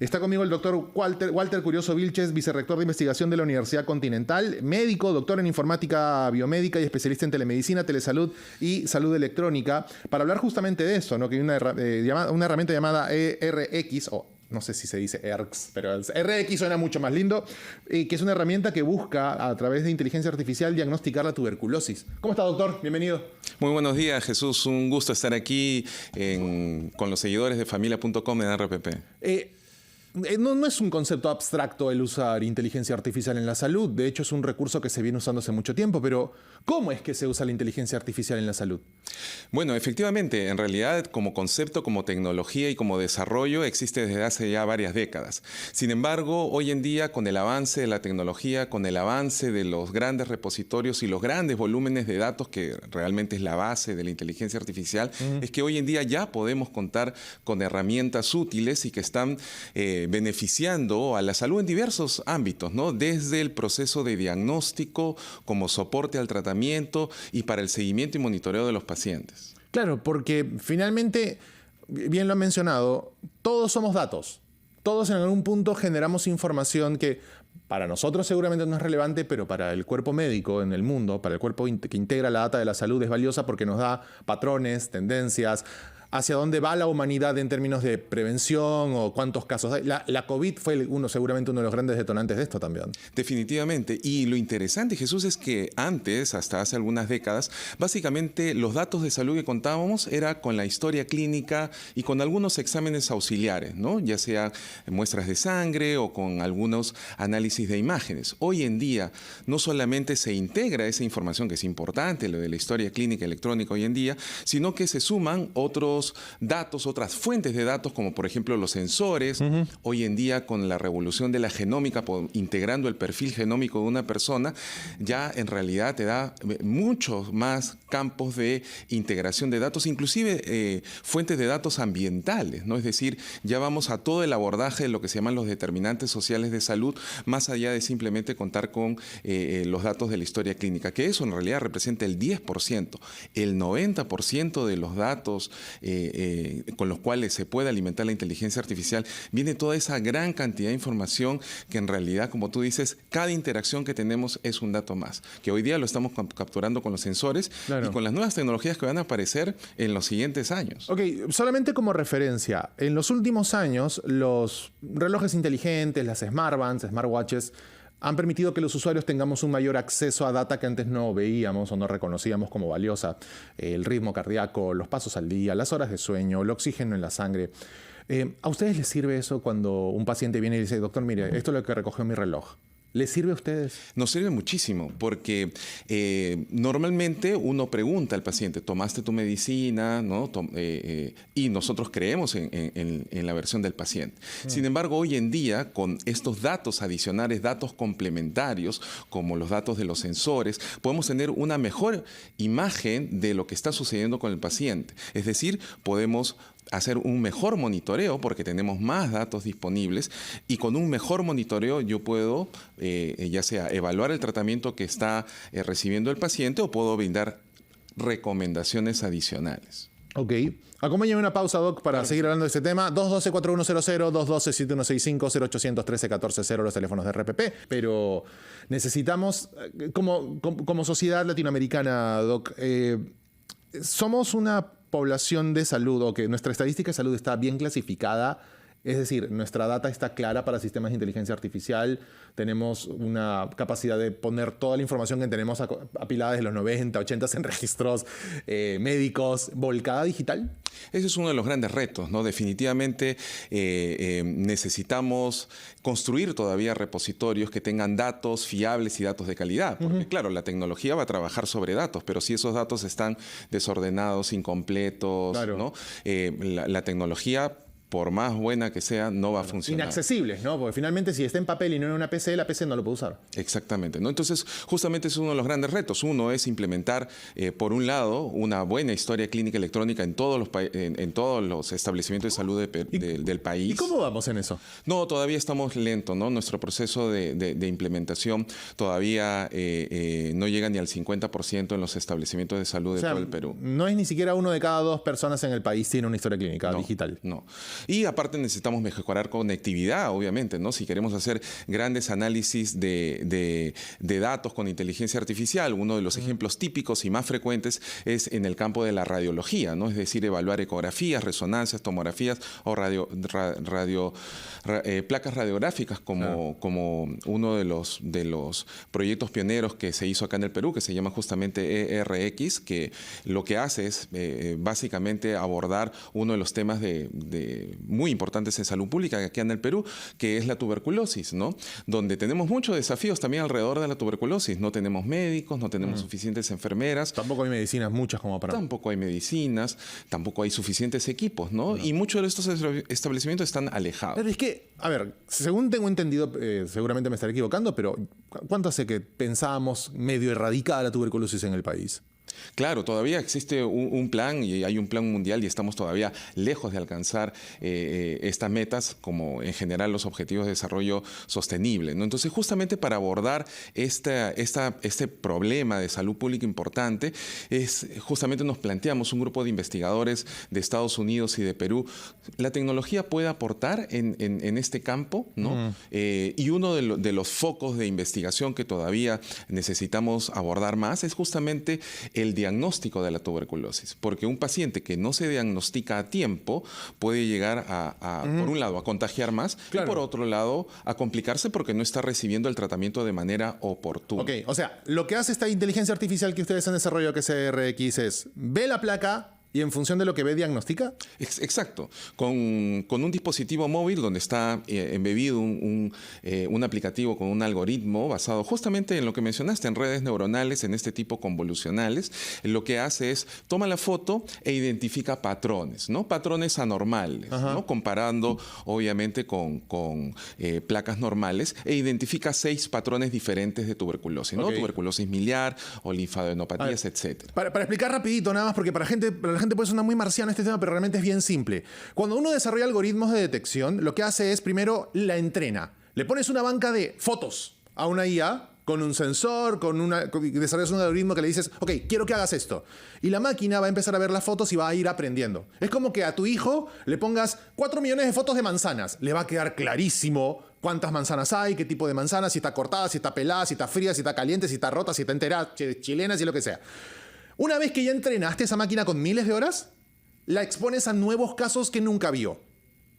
Está conmigo el doctor Walter Curioso Vilches, vicerrector de investigación de la Universidad Continental, médico, doctor en informática biomédica y especialista en telemedicina, telesalud y salud electrónica, para hablar justamente de eso, ¿no? Que hay una herramienta llamada ERX, o no sé si se dice ERX, pero RX suena mucho más lindo, que es una herramienta que busca, a través de inteligencia artificial, diagnosticar la tuberculosis. ¿Cómo está, doctor? Bienvenido. Muy buenos días, Jesús. Un gusto estar aquí con los seguidores de familia.com en RPP. No es un concepto abstracto el usar inteligencia artificial en la salud. De hecho, es un recurso que se viene usando hace mucho tiempo. Pero, ¿cómo es que se usa la inteligencia artificial en la salud? Bueno, efectivamente, en realidad, como concepto, como tecnología y como desarrollo, existe desde hace ya varias décadas. Sin embargo, hoy en día, con el avance de la tecnología, con el avance de los grandes repositorios y los grandes volúmenes de datos, que realmente es la base de la inteligencia artificial, es que hoy en día ya podemos contar con herramientas útiles y que están beneficiando a la salud en diversos ámbitos, ¿no? Desde el proceso de diagnóstico, como soporte al tratamiento y para el seguimiento y monitoreo de los pacientes. Claro, porque finalmente, bien lo han mencionado, todos somos datos. Todos en algún punto generamos información que para nosotros seguramente no es relevante, pero para el cuerpo médico en el mundo, para el cuerpo que integra la data de la salud, es valiosa porque nos da patrones, tendencias, hacia dónde va la humanidad en términos de prevención o cuántos casos hay. La COVID fue seguramente uno de los grandes detonantes de esto también. Definitivamente. Y lo interesante, Jesús, es que antes, hasta hace algunas décadas, básicamente los datos de salud que contábamos era con la historia clínica y con algunos exámenes auxiliares, ¿no? Ya sea muestras de sangre o con algunos análisis de imágenes. Hoy en día no solamente se integra esa información, que es importante, lo de la historia clínica electrónica hoy en día, sino que se suman otros datos, otras fuentes de datos, como por ejemplo los sensores. Hoy en día, con la revolución de la genómica, integrando el perfil genómico de una persona, ya en realidad te da muchos más campos de integración de datos, inclusive fuentes de datos ambientales, ¿no? Es decir, ya vamos a todo el abordaje de lo que se llaman los determinantes sociales de salud, más allá de simplemente contar con los datos de la historia clínica, que eso en realidad representa el 10%. El 90% de los datos con los cuales se puede alimentar la inteligencia artificial, viene toda esa gran cantidad de información que en realidad, como tú dices, cada interacción que tenemos es un dato más, que hoy día lo estamos capturando con los sensores. Claro. Y con las nuevas tecnologías que van a aparecer en los siguientes años. Ok, solamente como referencia, en los últimos años los relojes inteligentes, las smartbands, smartwatches, han permitido que los usuarios tengamos un mayor acceso a data que antes no veíamos o no reconocíamos como valiosa. El ritmo cardíaco, los pasos al día, las horas de sueño, el oxígeno en la sangre. ¿A ustedes les sirve eso cuando un paciente viene y dice, doctor, mire, esto es lo que recogió mi reloj? ¿Les sirve a ustedes? Nos sirve muchísimo porque normalmente uno pregunta al paciente, ¿tomaste tu medicina? ¿No? Y nosotros creemos en la versión del paciente. Sin embargo, hoy en día, con estos datos adicionales, datos complementarios, como los datos de los sensores, podemos tener una mejor imagen de lo que está sucediendo con el paciente. Es decir, podemos hacer un mejor monitoreo porque tenemos más datos disponibles, y con un mejor monitoreo yo puedo ya sea evaluar el tratamiento que está recibiendo el paciente o puedo brindar recomendaciones adicionales. Ok. Acompáñame una pausa, Doc, para seguir hablando de este tema. 212-4100, 212-7165, 0813-1400, los teléfonos de RPP. Pero necesitamos, como sociedad latinoamericana, Doc, somos una población de salud, o que nuestra estadística de salud está bien clasificada. Es decir, nuestra data está clara para sistemas de inteligencia artificial. Tenemos una capacidad de poner toda la información que tenemos apilada desde los 90, 80 en registros médicos, volcada digital. Ese es uno de los grandes retos, ¿no? Definitivamente necesitamos construir todavía repositorios que tengan datos fiables y datos de calidad. Porque, claro, la tecnología va a trabajar sobre datos, pero si esos datos están desordenados, incompletos, claro, ¿no? La tecnología, por más buena que sea, no va a funcionar. Inaccesibles, ¿no? Porque finalmente, si está en papel y no en una PC, la PC no lo puede usar. Exactamente, ¿no? Entonces, justamente es uno de los grandes retos. Uno es implementar, por un lado, una buena historia clínica electrónica en todos los establecimientos de salud del país. ¿Y cómo vamos en eso? No, todavía estamos lentos, ¿no? Nuestro proceso de implementación todavía no llega ni al 50% en los establecimientos de salud de todo el Perú. No es ni siquiera 1 de cada 2 personas en el país tiene una historia clínica digital. No. Y aparte necesitamos mejorar conectividad, obviamente, ¿no? Si queremos hacer grandes análisis de datos con inteligencia artificial, uno de los ejemplos típicos y más frecuentes es en el campo de la radiología, ¿no? Es decir, evaluar ecografías, resonancias, tomografías o placas radiográficas como uno de los proyectos pioneros que se hizo acá en el Perú, que se llama justamente ERX, que lo que hace es básicamente abordar uno de los temas muy importantes en salud pública aquí en el Perú, que es la tuberculosis, ¿no? Donde tenemos muchos desafíos también alrededor de la tuberculosis. No tenemos médicos, no tenemos suficientes enfermeras. Tampoco hay medicinas muchas como para... Tampoco hay medicinas, tampoco hay suficientes equipos, ¿no? Y muchos de estos establecimientos están alejados. Pero es que, a ver, según tengo entendido, seguramente me estaré equivocando, pero ¿cuánto hace que pensábamos medio erradicada la tuberculosis en el país? Claro, todavía existe un plan y hay un plan mundial y estamos todavía lejos de alcanzar estas metas como en general los objetivos de desarrollo sostenible, ¿no? Entonces, justamente para abordar este problema de salud pública importante, justamente nos planteamos un grupo de investigadores de Estados Unidos y de Perú. La tecnología puede aportar en este campo, ¿no? Y uno de los focos de investigación que todavía necesitamos abordar más es justamente el diagnóstico de la tuberculosis, porque un paciente que no se diagnostica a tiempo puede llegar por un lado, a contagiar más, y por otro lado, a complicarse porque no está recibiendo el tratamiento de manera oportuna. Ok, o sea, lo que hace esta inteligencia artificial que ustedes han desarrollado, que es RX, es ve la placa y en función de lo que ve, diagnostica. Exacto. Con un dispositivo móvil donde está embebido un aplicativo con un algoritmo basado justamente en lo que mencionaste, en redes neuronales, en este tipo convolucionales, lo que hace es toma la foto e identifica patrones, ¿no? Patrones anormales, ¿no? Comparando obviamente con placas normales, e identifica 6 patrones diferentes de tuberculosis, ¿no? Tuberculosis miliar o linfadenopatías, etc. Para explicar rapidito, nada más, porque para la gente puede sonar muy marciano este tema, pero realmente es bien simple. Cuando uno desarrolla algoritmos de detección, lo que hace es primero la entrena. Le pones una banca de fotos a una IA con un sensor, desarrollas un algoritmo que le dices, ok, quiero que hagas esto. Y la máquina va a empezar a ver las fotos y va a ir aprendiendo. Es como que a tu hijo le pongas 4 millones de fotos de manzanas. Le va a quedar clarísimo cuántas manzanas hay, qué tipo de manzana, si está cortada, si está pelada, si está fría, si está caliente, si está rota, si está entera, chilena, si lo que sea. Una vez que ya entrenaste esa máquina con miles de horas, la expones a nuevos casos que nunca vio.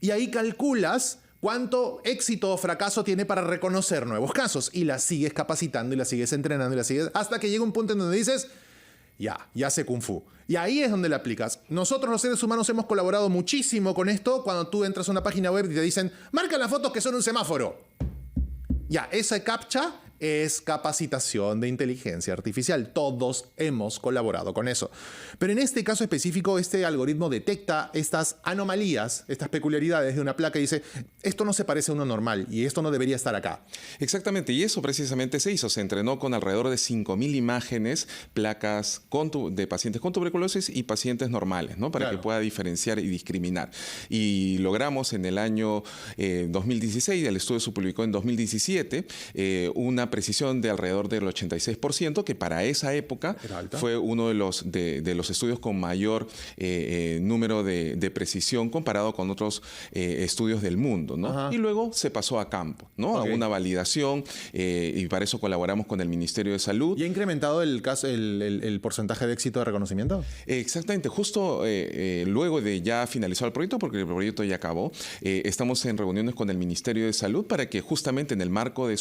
Y ahí calculas cuánto éxito o fracaso tiene para reconocer nuevos casos. Y la sigues capacitando y la sigues entrenando y la sigues hasta que llega un punto en donde dices, ya sé Kung Fu. Y ahí es donde la aplicas. Nosotros los seres humanos hemos colaborado muchísimo con esto cuando tú entras a una página web y te dicen, marca las fotos que son un semáforo. Ya, esa captcha es capacitación de inteligencia artificial. Todos hemos colaborado con eso. Pero en este caso específico, este algoritmo detecta estas anomalías, estas peculiaridades de una placa y dice, esto no se parece a uno normal y esto no debería estar acá. Exactamente, y eso precisamente se hizo. Se entrenó con alrededor de 5.000 imágenes, placas de pacientes con tuberculosis y pacientes normales, ¿no? Para que pueda diferenciar y discriminar. Y logramos en el año 2016, el estudio se publicó en 2017, una precisión de alrededor del 86%, que para esa época fue uno de los estudios con mayor número de precisión comparado con otros estudios del mundo, ¿no? Y luego se pasó a campo, ¿no? A una validación, y para eso colaboramos con el Ministerio de Salud. ¿Y ha incrementado el porcentaje de éxito de reconocimiento? Exactamente. Justo luego de ya finalizar el proyecto, porque el proyecto ya acabó, estamos en reuniones con el Ministerio de Salud para que justamente en el marco de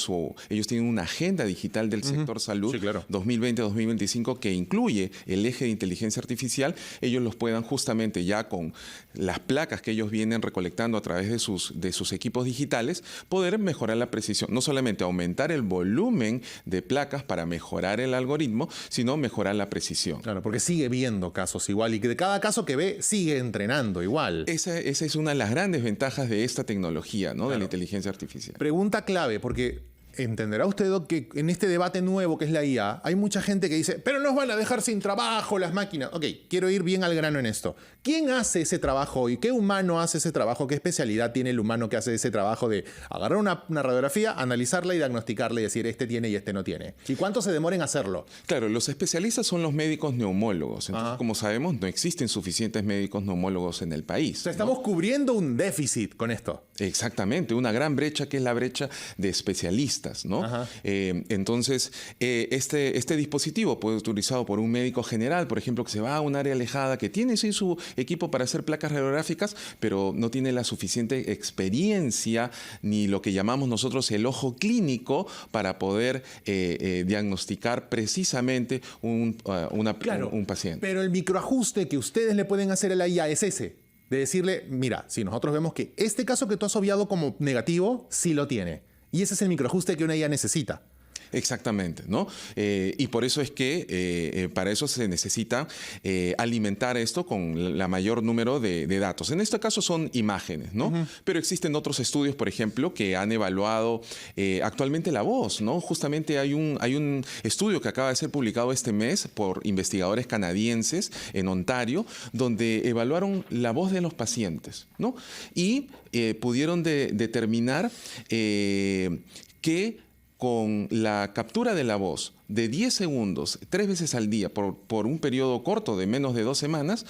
ellos tienen una agenda digital del sector salud 2020-2025 que incluye el eje de inteligencia artificial, ellos los puedan justamente ya con las placas que ellos vienen recolectando a través de sus equipos digitales, poder mejorar la precisión. No solamente aumentar el volumen de placas para mejorar el algoritmo, sino mejorar la precisión. Claro, porque sigue viendo casos igual y que de cada caso que ve sigue entrenando igual. Esa es una de las grandes ventajas de esta tecnología, ¿no? De la inteligencia artificial. Pregunta clave, porque entenderá usted, Doc, que en este debate nuevo que es la IA, hay mucha gente que dice, pero nos van a dejar sin trabajo las máquinas. Ok, quiero ir bien al grano en esto. ¿Quién hace ese trabajo hoy? ¿Qué humano hace ese trabajo? ¿Qué especialidad tiene el humano que hace ese trabajo de agarrar una radiografía, analizarla y diagnosticarla y decir, este tiene y este no tiene? ¿Y cuánto se demora en hacerlo? Claro, los especialistas son los médicos neumólogos. Entonces, como sabemos, no existen suficientes médicos neumólogos en el país. O sea, estamos cubriendo un déficit con esto. Exactamente, una gran brecha que es la brecha de especialistas, ¿no? Entonces, este dispositivo puede ser utilizado por un médico general, por ejemplo, que se va a un área alejada, que tiene sí su equipo para hacer placas radiográficas, pero no tiene la suficiente experiencia ni lo que llamamos nosotros el ojo clínico para poder diagnosticar precisamente un paciente. Pero el microajuste que ustedes le pueden hacer a la IA es ese. De decirle, mira, si nosotros vemos que este caso que tú has obviado como negativo, sí lo tiene. Y ese es el microajuste que una IA necesita. Exactamente, ¿no? Y por eso es que para eso se necesita alimentar esto con la mayor número de datos. En este caso son imágenes, ¿no? Pero existen otros estudios, por ejemplo, que han evaluado actualmente la voz, ¿no? Justamente hay un estudio que acaba de ser publicado este mes por investigadores canadienses en Ontario, donde evaluaron la voz de los pacientes, ¿no? Y pudieron determinar que con la captura de la voz de 10 segundos, 3 veces al día, por un periodo corto de menos de 2 semanas,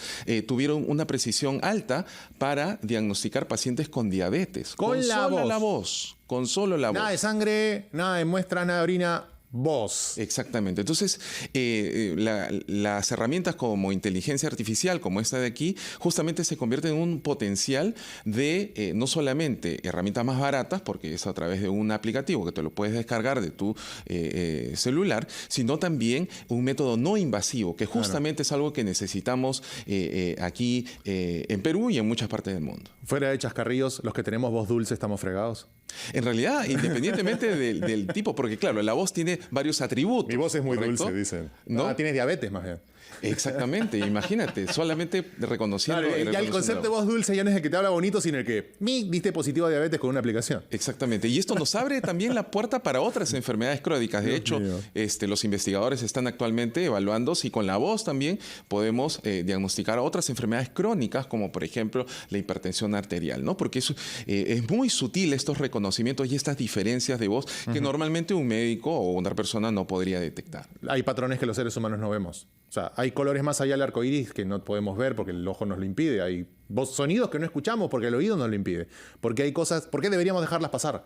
tuvieron una precisión alta para diagnosticar pacientes con diabetes. Con la voz. Con solo la voz. Nada de sangre, nada de muestra, nada de orina. Voz. Exactamente. Entonces, las herramientas como inteligencia artificial, como esta de aquí, justamente se convierten en un potencial de no solamente herramientas más baratas, porque es a través de un aplicativo que te lo puedes descargar de tu celular, sino también un método no invasivo, que justamente es algo que necesitamos aquí en Perú y en muchas partes del mundo. Fuera de chascarrillos, los que tenemos voz dulce estamos fregados. En realidad, independientemente del tipo, porque claro, la voz tiene varios atributos. Mi voz es muy ¿correcto? dulce, dicen. ¿No? Ah, tienes diabetes más bien. Exactamente, imagínate, solamente reconociendo... Claro, ya el concepto de voz dulce ya no es el que te habla bonito, sino el que diste positivo a diabetes con una aplicación. Exactamente, y esto nos abre también la puerta para otras enfermedades crónicas. De hecho, los investigadores están actualmente evaluando si con la voz también podemos diagnosticar otras enfermedades crónicas, como por ejemplo la hipertensión arterial, ¿no? Porque es muy sutil estos reconocimientos y estas diferencias de voz que normalmente un médico o una persona no podría detectar. Hay patrones que los seres humanos no vemos. O sea, hay colores más allá del arco iris que no podemos ver porque el ojo nos lo impide. Hay sonidos que no escuchamos porque el oído nos lo impide. Porque hay cosas. ¿Por qué deberíamos dejarlas pasar?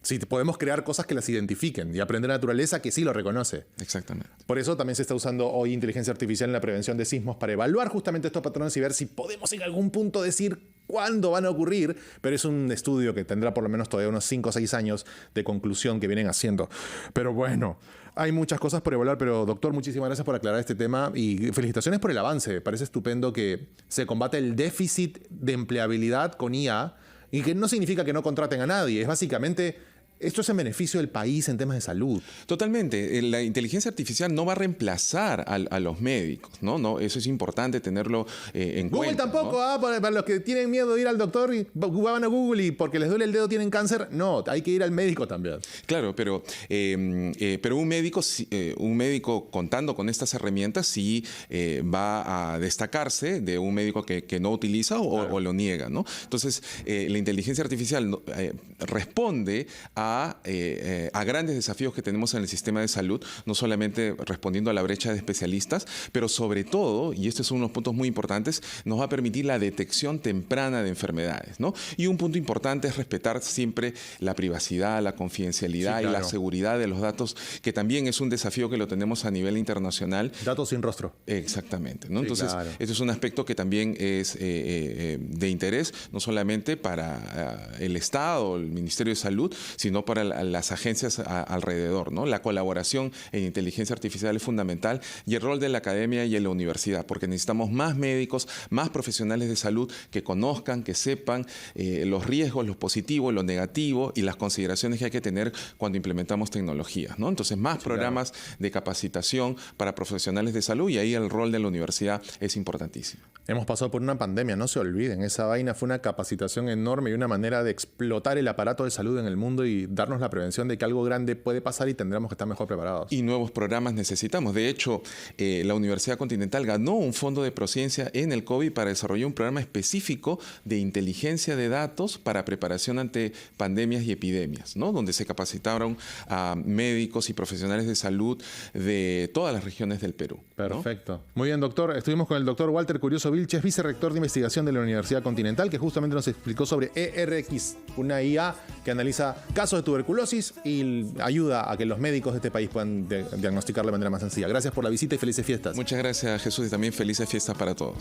Si podemos crear cosas que las identifiquen y aprender naturaleza que sí lo reconoce. Exactamente. Por eso también se está usando hoy inteligencia artificial en la prevención de sismos para evaluar justamente estos patrones y ver si podemos en algún punto decir cuándo van a ocurrir. Pero es un estudio que tendrá por lo menos todavía unos 5 o 6 años de conclusión que vienen haciendo. Pero bueno, hay muchas cosas por evaluar. Pero doctor, muchísimas gracias por aclarar este tema y felicitaciones por el avance. Me parece estupendo que se combate el déficit de empleabilidad con IA y que no significa que no contraten a nadie. Es básicamente... Esto es en beneficio del país en temas de salud. Totalmente. La inteligencia artificial no va a reemplazar a los médicos, ¿no? Eso es importante tenerlo en Google cuenta. Tampoco, ¿no? Para los que tienen miedo de ir al doctor y van a Google y porque les duele el dedo tienen cáncer. No, hay que ir al médico también. Claro, pero un médico contando con estas herramientas sí va a destacarse de un médico que no utiliza o lo niega, ¿no? Entonces, la inteligencia artificial responde a grandes desafíos que tenemos en el sistema de salud, no solamente respondiendo a la brecha de especialistas, pero sobre todo, y estos son unos puntos muy importantes, nos va a permitir la detección temprana de enfermedades, ¿no? Y un punto importante es respetar siempre la privacidad, la confidencialidad y la seguridad de los datos, que también es un desafío que lo tenemos a nivel internacional. Datos sin rostro. Exactamente, ¿no? Entonces, este es un aspecto que también es de interés, no solamente para el Estado, el Ministerio de Salud, sino para las agencias alrededor, ¿no? La colaboración en inteligencia artificial es fundamental y el rol de la academia y de la universidad, porque necesitamos más médicos, más profesionales de salud que conozcan, que sepan los riesgos, los positivos, lo negativo y las consideraciones que hay que tener cuando implementamos tecnologías, ¿no? Entonces, más programas de capacitación para profesionales de salud y ahí el rol de la universidad es importantísimo. Hemos pasado por una pandemia, no se olviden. Esa vaina fue una capacitación enorme y una manera de explotar el aparato de salud en el mundo y darnos la prevención de que algo grande puede pasar y tendremos que estar mejor preparados. Y nuevos programas necesitamos. De hecho, la Universidad Continental ganó un fondo de Prociencia en el COVID para desarrollar un programa específico de inteligencia de datos para preparación ante pandemias y epidemias, ¿no? Donde se capacitaron a médicos y profesionales de salud de todas las regiones del Perú, ¿no? Perfecto. Muy bien, doctor. Estuvimos con el doctor Walter Curioso Vilches, vicerrector de investigación de la Universidad Continental, que justamente nos explicó sobre ERX, una IA que analiza casos de tuberculosis y ayuda a que los médicos de este país puedan diagnosticar de manera más sencilla. Gracias por la visita y felices fiestas. Muchas gracias, Jesús, y también felices fiestas para todos.